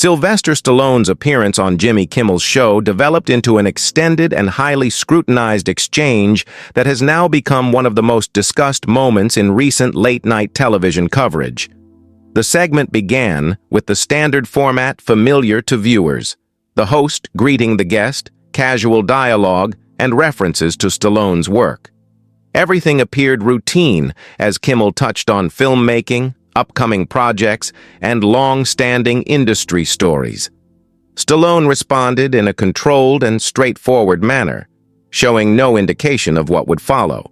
Sylvester Stallone's appearance on Jimmy Kimmel's show developed into an extended and highly scrutinized exchange that has now become one of the most discussed moments in recent late-night television coverage. The segment began with the standard format familiar to viewers: the host greeting the guest, casual dialogue, and references to Stallone's work. Everything appeared routine as Kimmel touched on filmmaking, upcoming projects, and long-standing industry stories. Stallone responded in a controlled and straightforward manner, showing no indication of what would follow.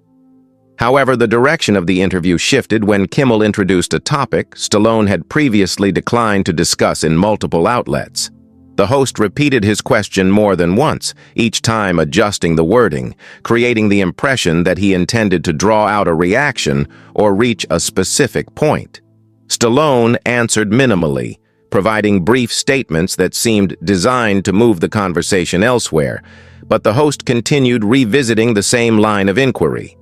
However, the direction of the interview shifted when Kimmel introduced a topic Stallone had previously declined to discuss in multiple outlets. The host repeated his question more than once, each time adjusting the wording, creating the impression that he intended to draw out a reaction or reach a specific point. Stallone answered minimally, providing brief statements that seemed designed to move the conversation elsewhere, but the host continued revisiting the same line of inquiry.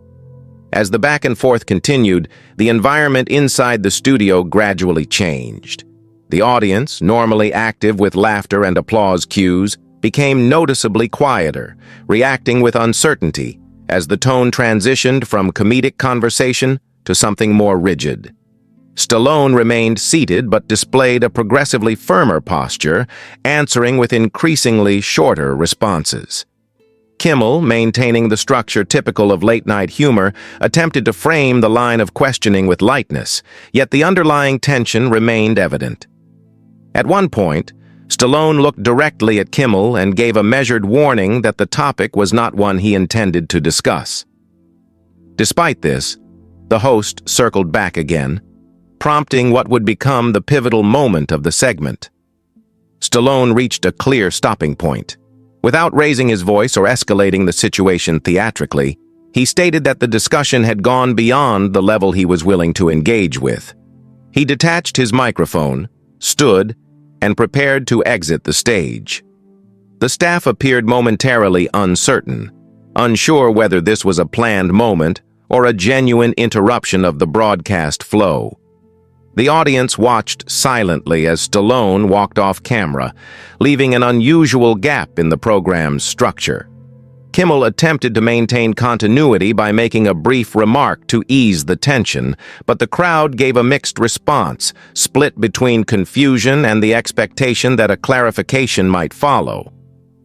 As the back and forth continued, the environment inside the studio gradually changed. The audience, normally active with laughter and applause cues, became noticeably quieter, reacting with uncertainty as the tone transitioned from comedic conversation to something more rigid. Stallone remained seated but displayed a progressively firmer posture, answering with increasingly shorter responses. Kimmel, maintaining the structure typical of late-night humor, attempted to frame the line of questioning with lightness, yet the underlying tension remained evident. At one point, Stallone looked directly at Kimmel and gave a measured warning that the topic was not one he intended to discuss. Despite this, the host circled back again, prompting what would become the pivotal moment of the segment. Stallone reached a clear stopping point. Without raising his voice or escalating the situation theatrically, he stated that the discussion had gone beyond the level he was willing to engage with. He detached his microphone, stood, and prepared to exit the stage. The staff appeared momentarily uncertain, unsure whether this was a planned moment or a genuine interruption of the broadcast flow. The audience watched silently as Stallone walked off camera, leaving an unusual gap in the program's structure. Kimmel attempted to maintain continuity by making a brief remark to ease the tension, but the crowd gave a mixed response, split between confusion and the expectation that a clarification might follow.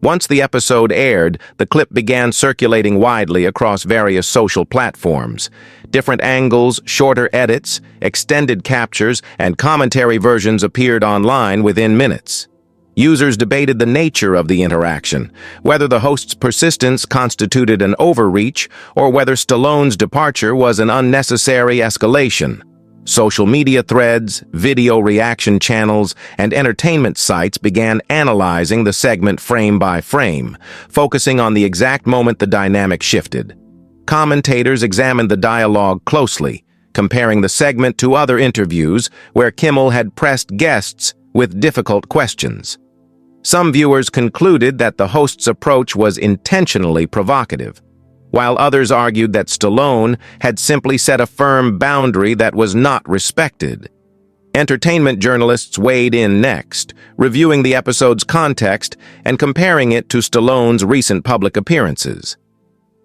Once the episode aired, the clip began circulating widely across various social platforms. Different angles, shorter edits, extended captures, and commentary versions appeared online within minutes. Users debated the nature of the interaction, whether the host's persistence constituted an overreach or whether Stallone's departure was an unnecessary escalation. Social media threads, video reaction channels, and entertainment sites began analyzing the segment frame by frame, focusing on the exact moment the dynamic shifted. Commentators examined the dialogue closely, comparing the segment to other interviews where Kimmel had pressed guests with difficult questions. Some viewers concluded that the host's approach was intentionally provocative, while others argued that Stallone had simply set a firm boundary that was not respected. Entertainment journalists weighed in next, reviewing the episode's context and comparing it to Stallone's recent public appearances.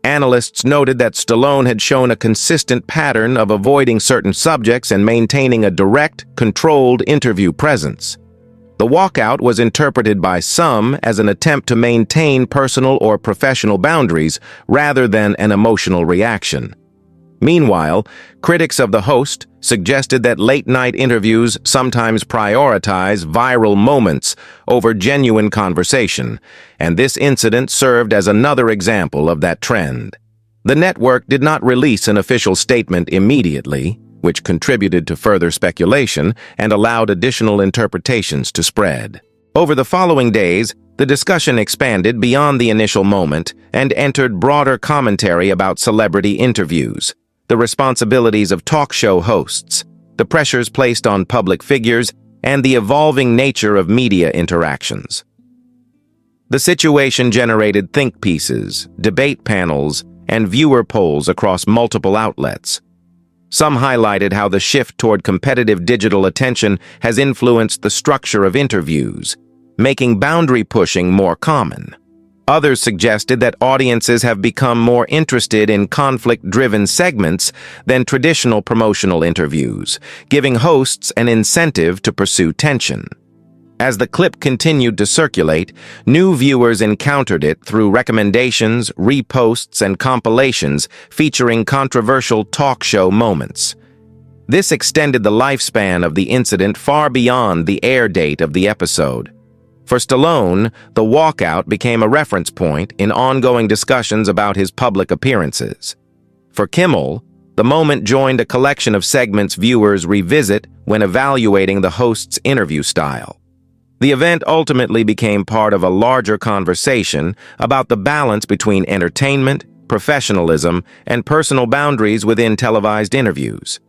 Analysts noted that Stallone had shown a consistent pattern of avoiding certain subjects and maintaining a direct, controlled interview presence. The walkout was interpreted by some as an attempt to maintain personal or professional boundaries rather than an emotional reaction. Meanwhile, critics of the host suggested that late-night interviews sometimes prioritize viral moments over genuine conversation, and this incident served as another example of that trend. The network did not release an official statement immediately, which contributed to further speculation and allowed additional interpretations to spread. Over the following days, the discussion expanded beyond the initial moment and entered broader commentary about celebrity interviews, the responsibilities of talk show hosts, the pressures placed on public figures, and the evolving nature of media interactions. The situation generated think pieces, debate panels, and viewer polls across multiple outlets. Some highlighted how the shift toward competitive digital attention has influenced the structure of interviews, making boundary pushing more common. Others suggested that audiences have become more interested in conflict-driven segments than traditional promotional interviews, giving hosts an incentive to pursue tension. As the clip continued to circulate, new viewers encountered it through recommendations, reposts, and compilations featuring controversial talk show moments. This extended the lifespan of the incident far beyond the air date of the episode. For Stallone, the walkout became a reference point in ongoing discussions about his public appearances. For Kimmel, the moment joined a collection of segments viewers revisit when evaluating the host's interview style. The event ultimately became part of a larger conversation about the balance between entertainment, professionalism, and personal boundaries within televised interviews.